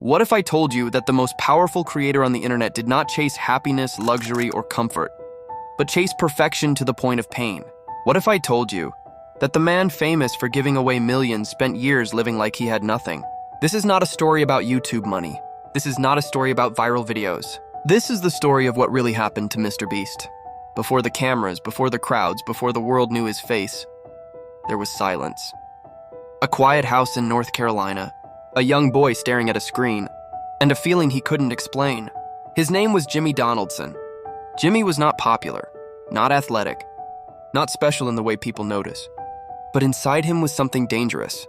What if I told you that the most powerful creator on the internet did not chase happiness, luxury, or comfort, but chase perfection to the point of pain? What if I told you that the man famous for giving away millions spent years living like he had nothing? This is not a story about YouTube money. This is not a story about viral videos. This is the story of what really happened to MrBeast. Before the cameras, before the crowds, before the world knew his face, there was silence. A quiet house in North Carolina, a young boy staring at a screen, and a feeling he couldn't explain. His name was Jimmy Donaldson. Jimmy was not popular, not athletic, not special in the way people notice. But inside him was something dangerous,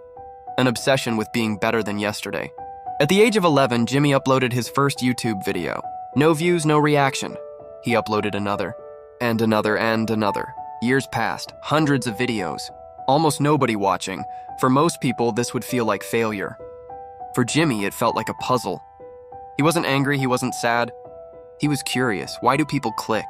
an obsession with being better than yesterday. At the age of 11, Jimmy uploaded his first YouTube video. No views, no reaction. He uploaded another, and another, and another. Years passed, hundreds of videos, almost nobody watching. For most people, this would feel like failure. For Jimmy, it felt like a puzzle. He wasn't angry, he wasn't sad. He was curious. Why do people click?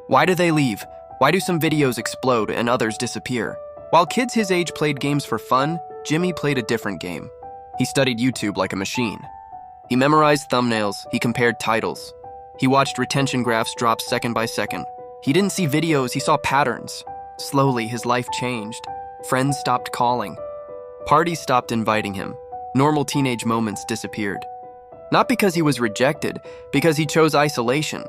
Why do they leave? Why do some videos explode and others disappear? While kids his age played games for fun, Jimmy played a different game. He studied YouTube like a machine. He memorized thumbnails, he compared titles. He watched retention graphs drop second by second. He didn't see videos, he saw patterns. Slowly, his life changed. Friends stopped calling. Parties stopped inviting him. Normal teenage moments disappeared. Not because he was rejected, because he chose isolation.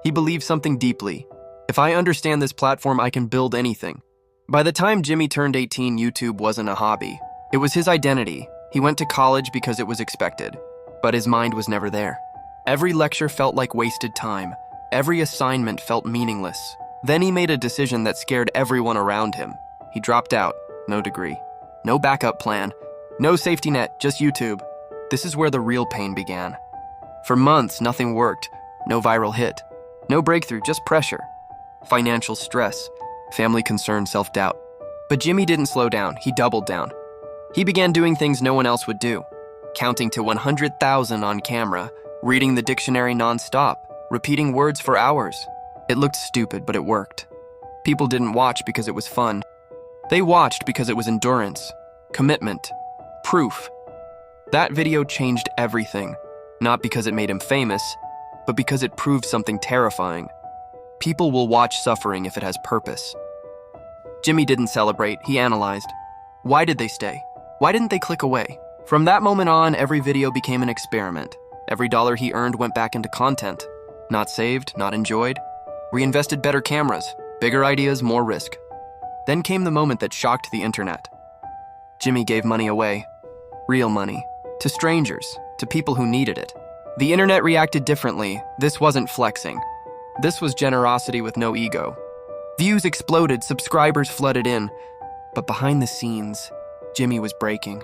He believed something deeply. If I understand this platform, I can build anything. By the time Jimmy turned 18, YouTube wasn't a hobby. It was his identity. He went to college because it was expected, but his mind was never there. Every lecture felt like wasted time. Every assignment felt meaningless. Then he made a decision that scared everyone around him. He dropped out, no degree, no backup plan, no safety net, just YouTube. This is where the real pain began. For months, nothing worked. No viral hit. No breakthrough, just pressure. Financial stress, family concern, self-doubt. But Jimmy didn't slow down, he doubled down. He began doing things no one else would do. Counting to 100,000 on camera, reading the dictionary non-stop, repeating words for hours. It looked stupid, but it worked. People didn't watch because it was fun. They watched because it was endurance, commitment, proof. That video changed everything, not because it made him famous, but because it proved something terrifying. People will watch suffering if it has purpose. Jimmy didn't celebrate, he analyzed. Why did they stay? Why didn't they click away? From that moment on, every video became an experiment. Every dollar he earned went back into content. Not saved, not enjoyed. Reinvested better cameras, bigger ideas, more risk. Then came the moment that shocked the internet. Jimmy gave money away. Real money. To strangers, to people who needed it. The internet reacted differently. This wasn't flexing. This was generosity with no ego. Views exploded, subscribers flooded in. But behind the scenes, Jimmy was breaking.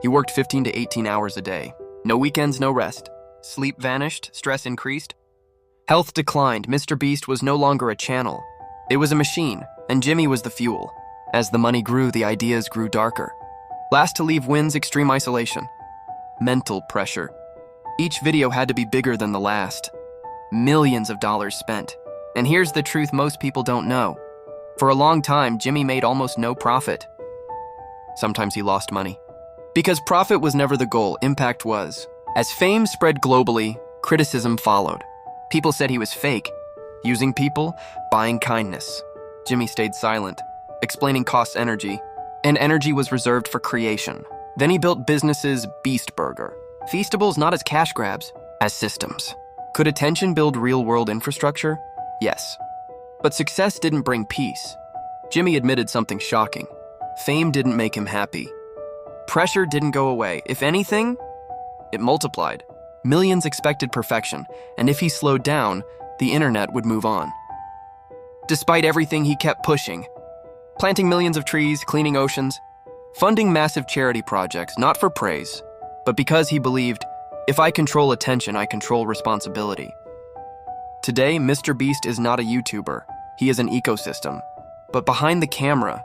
He worked 15 to 18 hours a day. No weekends, no rest. Sleep vanished, stress increased. Health declined. MrBeast was no longer a channel. It was a machine, and Jimmy was the fuel. As the money grew, the ideas grew darker. Last to leave wins extreme isolation. Mental pressure. Each video had to be bigger than the last. Millions of dollars spent. And here's the truth most people don't know. For a long time, Jimmy made almost no profit. Sometimes he lost money. Because profit was never the goal, impact was. As fame spread globally, criticism followed. People said he was fake, using people, buying kindness. Jimmy stayed silent, explaining costs energy, and energy was reserved for creation. Then he built businesses Beast Burger. Feastables not as cash grabs, as systems. Could attention build real-world infrastructure? Yes. But success didn't bring peace. Jimmy admitted something shocking. Fame didn't make him happy. Pressure didn't go away. If anything, it multiplied. Millions expected perfection, and if he slowed down, the internet would move on. Despite everything, he kept pushing. Planting millions of trees, cleaning oceans, funding massive charity projects, not for praise, but because he believed, if I control attention, I control responsibility. Today, MrBeast is not a YouTuber. He is an ecosystem. But behind the camera,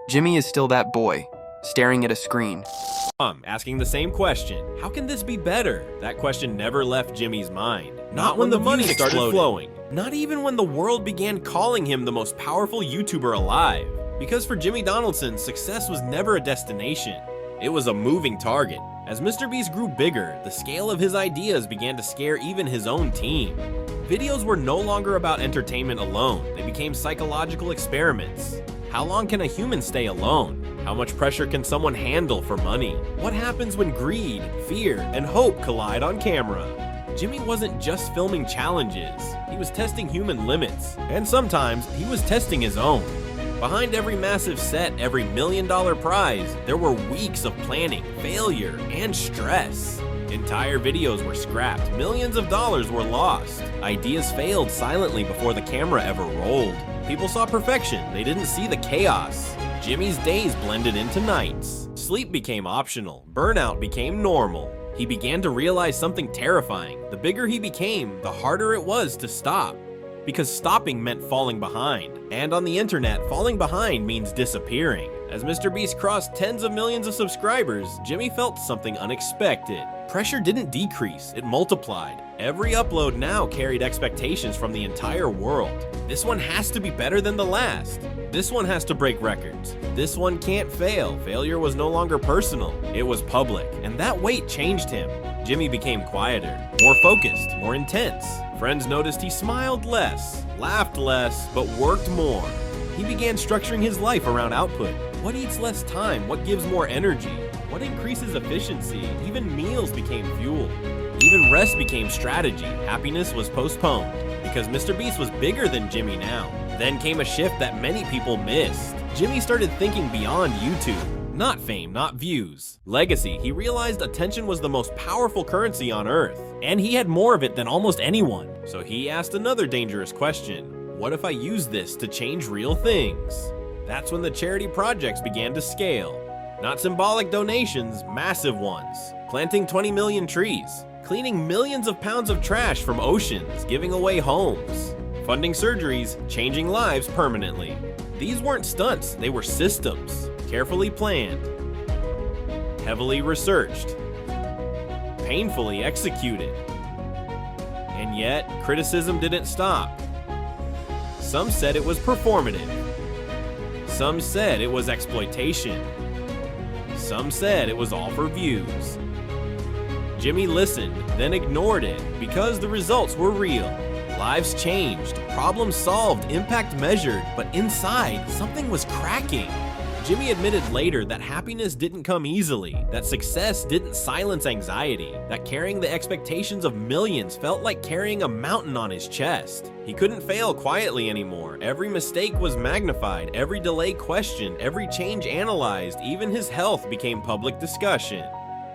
Jimmy is still that boy, staring at a screen. Asking the same question. How can this be better? That question never left Jimmy's mind. Not when the money started flowing. Not even when the world began calling him the most powerful YouTuber alive. Because for Jimmy Donaldson, success was never a destination. It was a moving target. As MrBeast grew bigger, the scale of his ideas began to scare even his own team. Videos were no longer about entertainment alone, they became psychological experiments. How long can a human stay alone? How much pressure can someone handle for money? What happens when greed, fear, and hope collide on camera? Jimmy wasn't just filming challenges, he was testing human limits, and sometimes he was testing his own. Behind every massive set, every $1 million prize, there were weeks of planning, failure, and stress. Entire videos were scrapped, millions of dollars were lost. Ideas failed silently before the camera ever rolled. People saw perfection, they didn't see the chaos. Jimmy's days blended into nights. Sleep became optional, burnout became normal. He began to realize something terrifying. The bigger he became, the harder it was to stop. Because stopping meant falling behind. And on the internet, falling behind means disappearing. As MrBeast crossed tens of millions of subscribers, Jimmy felt something unexpected. Pressure didn't decrease, it multiplied. Every upload now carried expectations from the entire world. This one has to be better than the last. This one has to break records. This one can't fail. Failure was no longer personal, it was public. And that weight changed him. Jimmy became quieter, more focused, more intense. Friends noticed he smiled less, laughed less, but worked more. He began structuring his life around output. What eats less time? What gives more energy? What increases efficiency? Even meals became fuel. Even rest became strategy. Happiness was postponed. Because MrBeast was bigger than Jimmy now. Then came a shift that many people missed. Jimmy started thinking beyond YouTube. Not fame, not views. Legacy. He realized attention was the most powerful currency on Earth. And he had more of it than almost anyone. So he asked another dangerous question. What if I use this to change real things? That's when the charity projects began to scale. Not symbolic donations, massive ones. Planting 20 million trees. Cleaning millions of pounds of trash from oceans, giving away homes. Funding surgeries, changing lives permanently. These weren't stunts, they were systems. Carefully planned. Heavily researched. Painfully executed. And yet, criticism didn't stop. Some said it was performative. Some said it was exploitation. Some said it was all for views. Jimmy listened, then ignored it, because the results were real. Lives changed, problems solved, impact measured, but inside, something was cracking. Jimmy admitted later that happiness didn't come easily, that success didn't silence anxiety, that carrying the expectations of millions felt like carrying a mountain on his chest. He couldn't fail quietly anymore. Every mistake was magnified, every delay questioned, every change analyzed, even his health became public discussion.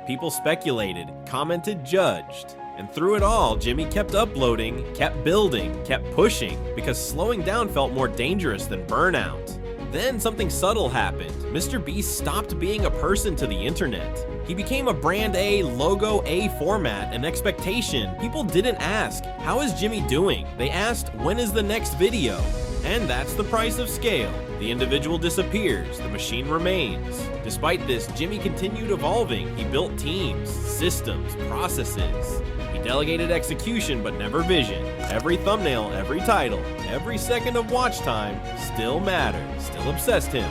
People speculated, commented, judged. And through it all, Jimmy kept uploading, kept building, kept pushing, because slowing down felt more dangerous than burnout. Then something subtle happened. MrBeast stopped being a person to the internet. He became a brand A, logo A format, an expectation. People didn't ask, how is Jimmy doing? They asked, when is the next video? And that's the price of scale. The individual disappears, the machine remains. Despite this, Jimmy continued evolving. He built teams, systems, processes. He delegated execution but never vision. Every thumbnail, every title, every second of watch time still mattered, still obsessed him.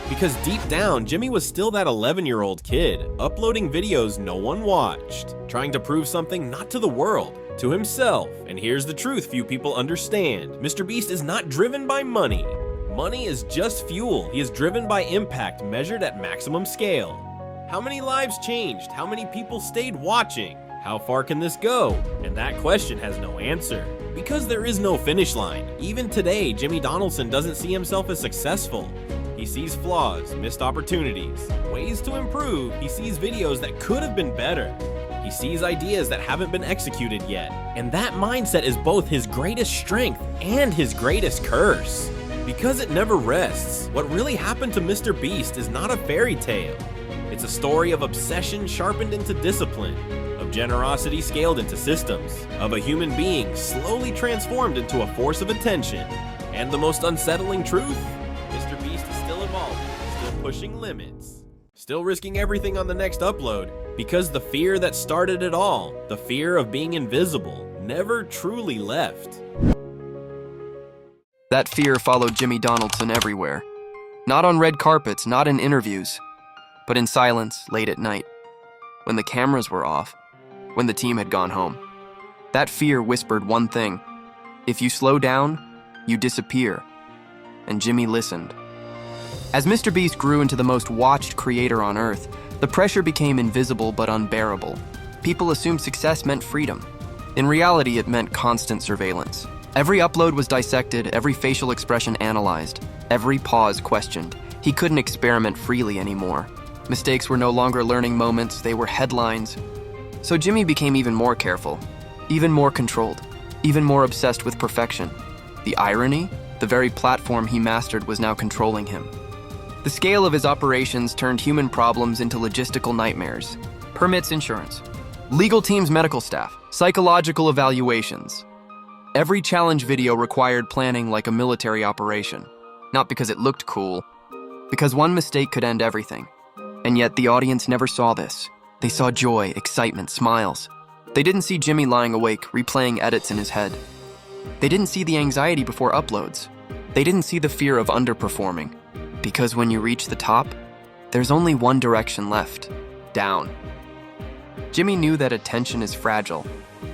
Because deep down, Jimmy was still that 11-year-old kid, uploading videos no one watched, trying to prove something not to the world, to himself. And here's the truth few people understand. MrBeast is not driven by money. Money is just fuel. He is driven by impact measured at maximum scale. How many lives changed? How many people stayed watching? How far can this go? And that question has no answer. Because there is no finish line. Even today, Jimmy Donaldson doesn't see himself as successful. He sees flaws, missed opportunities, ways to improve. He sees videos that could have been better. He sees ideas that haven't been executed yet. And that mindset is both his greatest strength and his greatest curse. Because it never rests, what really happened to MrBeast is not a fairy tale. It's a story of obsession sharpened into discipline, of generosity scaled into systems, of a human being slowly transformed into a force of attention. And the most unsettling truth? MrBeast is still evolving, still pushing limits, still risking everything on the next upload, because the fear that started it all, the fear of being invisible, never truly left. That fear followed Jimmy Donaldson everywhere. Not on red carpets, not in interviews, but in silence late at night. when the cameras were off, when the team had gone home. That fear whispered one thing: if you slow down, you disappear. And Jimmy listened. As MrBeast grew into the most watched creator on Earth, the pressure became invisible but unbearable. People assumed success meant freedom. In reality, it meant constant surveillance. Every upload was dissected, every facial expression analyzed, every pause questioned. He couldn't experiment freely anymore. Mistakes were no longer learning moments, they were headlines. So Jimmy became even more careful, even more controlled, even more obsessed with perfection. The irony? The very platform he mastered was now controlling him. The scale of his operations turned human problems into logistical nightmares. Permits, insurance. Legal teams, medical staff. Psychological evaluations. Every challenge video required planning like a military operation. Not because it looked cool, because one mistake could end everything. And yet the audience never saw this. They saw joy, excitement, smiles. They didn't see Jimmy lying awake, replaying edits in his head. They didn't see the anxiety before uploads. They didn't see the fear of underperforming. Because when you reach the top, there's only one direction left: down. Jimmy knew that attention is fragile.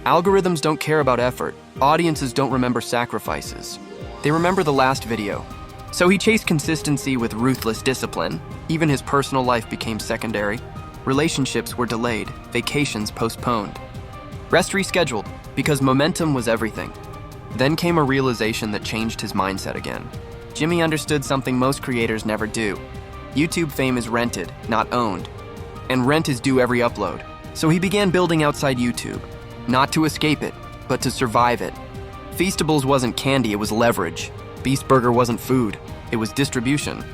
Algorithms don't care about effort. Audiences don't remember sacrifices. They remember the last video. So he chased consistency with ruthless discipline. Even his personal life became secondary. Relationships were delayed, vacations postponed. Rest rescheduled, because momentum was everything. Then came a realization that changed his mindset again. Jimmy understood something most creators never do. YouTube fame is rented, not owned. And rent is due every upload. So he began building outside YouTube. Not to escape it, but to survive it. Feastables wasn't candy, it was leverage. Beast Burger wasn't food, it was distribution.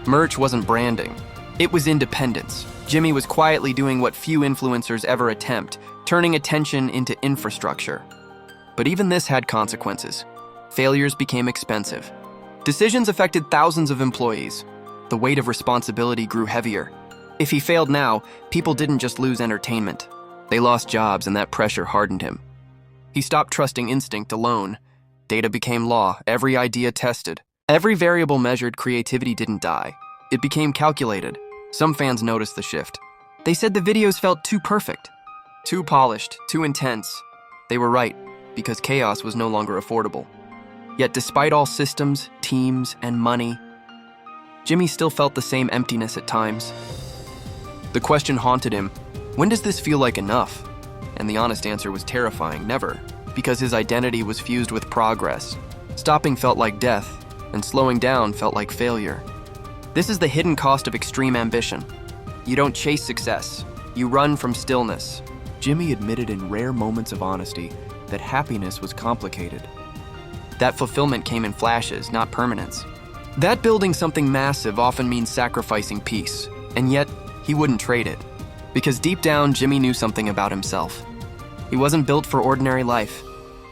Merch wasn't branding, it was independence. Jimmy was quietly doing what few influencers ever attempt, turning attention into infrastructure. But even this had consequences. Failures became expensive. Decisions affected thousands of employees. The weight of responsibility grew heavier. If he failed now, people didn't just lose entertainment. They lost jobs, and that pressure hardened him. He stopped trusting instinct alone. Data became law, every idea tested. Every variable measured. Creativity didn't die. It became calculated. Some fans noticed the shift. They said the videos felt too perfect, too polished, too intense. They were right, because chaos was no longer affordable. Yet despite all systems, teams, and money, Jimmy still felt the same emptiness at times. The question haunted him: when does this feel like enough? And the honest answer was terrifying: never, because his identity was fused with progress. Stopping felt like death, and slowing down felt like failure. This is the hidden cost of extreme ambition. You don't chase success, you run from stillness. Jimmy admitted in rare moments of honesty that happiness was complicated. That fulfillment came in flashes, not permanence. That building something massive often means sacrificing peace, and yet he wouldn't trade it. Because deep down, Jimmy knew something about himself. He wasn't built for ordinary life.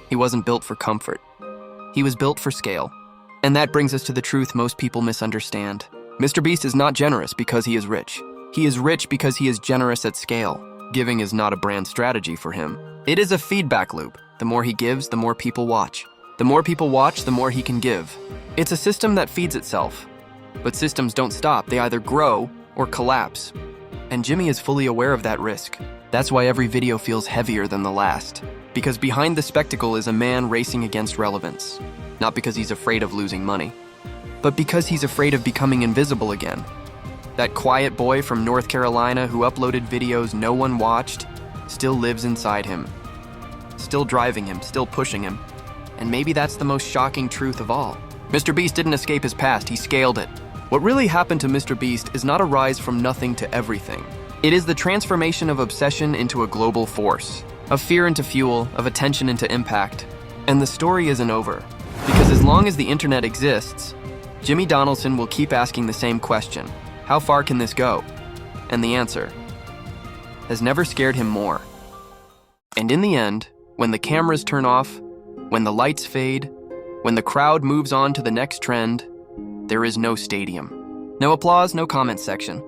He wasn't built for comfort. He was built for scale. And that brings us to the truth most people misunderstand. MrBeast is not generous because he is rich. He is rich because he is generous at scale. Giving is not a brand strategy for him. It is a feedback loop. The more he gives, the more people watch. The more people watch, the more he can give. It's a system that feeds itself. But systems don't stop. They either grow or collapse. And Jimmy is fully aware of that risk. That's why every video feels heavier than the last. Because behind the spectacle is a man racing against relevance. Not because he's afraid of losing money, but because he's afraid of becoming invisible again. That quiet boy from North Carolina who uploaded videos no one watched still lives inside him. Still driving him, still pushing him. And maybe that's the most shocking truth of all. MrBeast didn't escape his past, he scaled it. What really happened to MrBeast is not a rise from nothing to everything. It is the transformation of obsession into a global force, of fear into fuel, of attention into impact. And the story isn't over. Because as long as the internet exists, Jimmy Donaldson will keep asking the same question: how far can this go? And the answer has never scared him more. And in the end, when the cameras turn off, when the lights fade, when the crowd moves on to the next trend, there is no stadium. No applause, no comment section.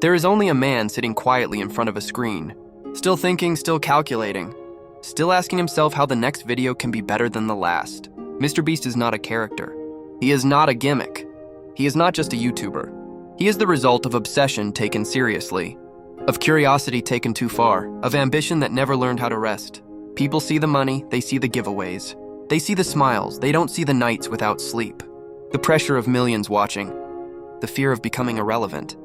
There is only a man sitting quietly in front of a screen, still thinking, still calculating, still asking himself how the next video can be better than the last. MrBeast is not a character. He is not a gimmick. He is not just a YouTuber. He is the result of obsession taken seriously. of curiosity taken too far, of ambition that never learned how to rest. People see the money, they see the giveaways. They see the smiles, they don't see the nights without sleep. The pressure of millions watching. The fear of becoming irrelevant.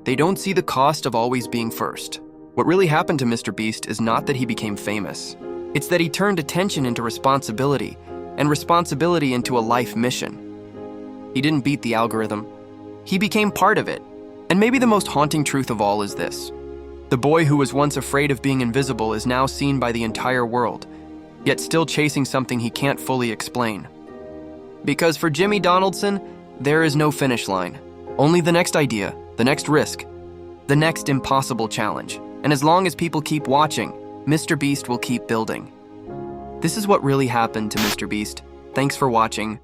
They don't see the cost of always being first. What really happened to MrBeast is not that he became famous. It's that he turned attention into responsibility, and responsibility into a life mission. He didn't beat the algorithm. He became part of it. And maybe the most haunting truth of all is this. The boy who was once afraid of being invisible is now seen by the entire world, yet still chasing something he can't fully explain. Because for Jimmy Donaldson, there is no finish line. Only the next idea, the next risk, the next impossible challenge. And as long as people keep watching, MrBeast will keep building. This is what really happened to MrBeast. Thanks for watching.